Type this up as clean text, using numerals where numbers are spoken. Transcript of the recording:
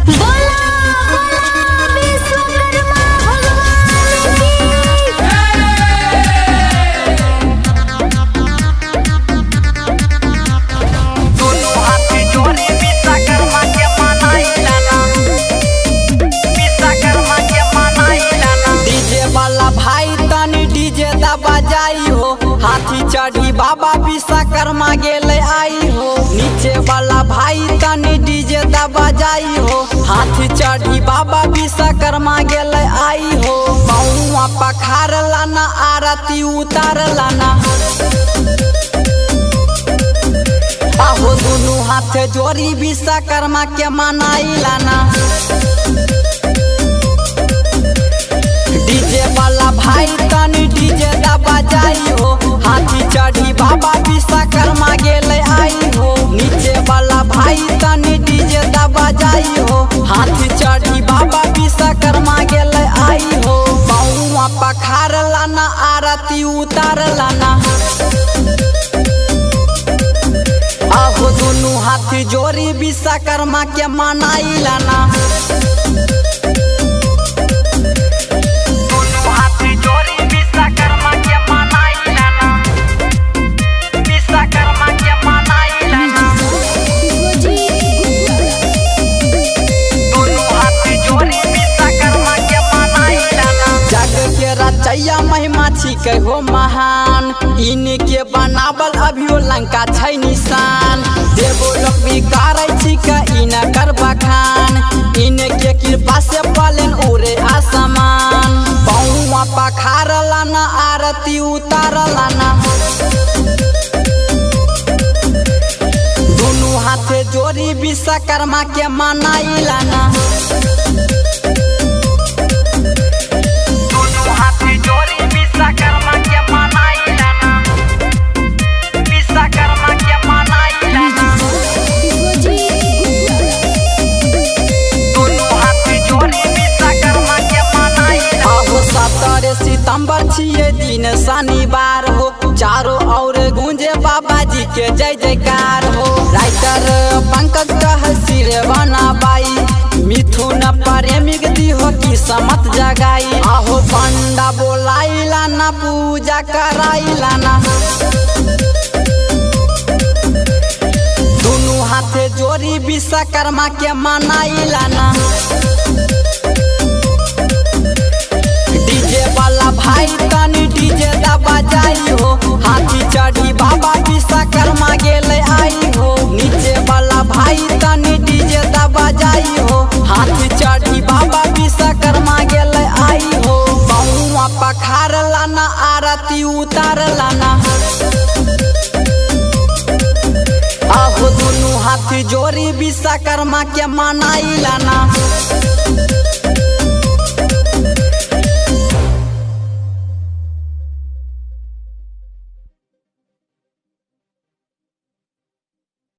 बोला बोला विश्वकर्मा भगवान की दोनों हाथ जोड़े विश्वकर्मा के मनाइला ना, विश्वकर्मा के मनाइला ना। डीजे वाला भाई तनी डीजे दा बजाई हो, हाथी चढ़ी बाबा विश्वकर्मा गेले आई हो। नीचे वाला भाई तनी डीजे दा बजाई हो, हाथी चढ़ी बाबा विश्वकर्मा गेले आई हो। पौआ पखार लाना, आरती उतार लाना, आहो दुनू हाथ जोड़ी विश्वकर्मा के मनाई लाना। डीजे वाला भाई तनी डीजे दा बजाई हो, हाथी चढ़ी बाबा विश्वकर्मा गेले आई हो। नीचे वाला भाई तनी डीजे दा बजाई हो, हाथी चढ़ी बाबा विश्वकर्मा गेले आई हो। पौआ पखार लाना, आरती उतार लाना, आहो दुनू हाथी जोड़ी विश्वकर्मा के मनाई लाना। दोनों हाथी जोड़ी विश्वकर्मा के मनाई लाना, विश्वकर्मा के मनाई लाना। दोनों हाथी जोड़ी विश्वकर्मा के मनाई लाना। जग के रचैया महिमा छिकै हो महान, इनके बनावल अभियो लंका छै निशान। देवो लोक भी करै छिकै इनकर बखान, इनके कृपा से पलन उड़े आसमान। पौआ पखार लाना, आरती उतार लाना, दुनू हाथे जोड़ी विश्वकर्मा के मनाई लाना। दोनों हाथी जोड़ी विश्वकर्मा के मनाई लाना, विश्वकर्मा के मनाई लाना। दोनों हाथी जोड़ी विश्वकर्मा के मनाई लाना। आहो 17 सितंबर छिए दिन शनिवार हो, चारों ओर गूंजे बाबा जी के जय जयकार हो। राइटर पंकज कह सिर बनाबाई, मिथुन प्रेमिक दी हो की समत जगाई। आहो पंडा बोलाई लाना, पूजा कराई लाना, दोनों हाथे जोड़ी विश्वकर्मा के मनाई लाना। डीजे वाला भाई तनी डीजे दा बजाई हो, हाथी चढ़ी बाबा विश्वकर्मा गेले आई हो। नीचे वाला भाई तनी डीजे दा बजाई हो, हाथी चढ़ी बाबा विश्वकर्मा गेले आई हो। पौआ पखार लाना, आरती उतार लाना, आहो दुनू हाथी जोड़ी विश्वकर्मा के मनाई लाना।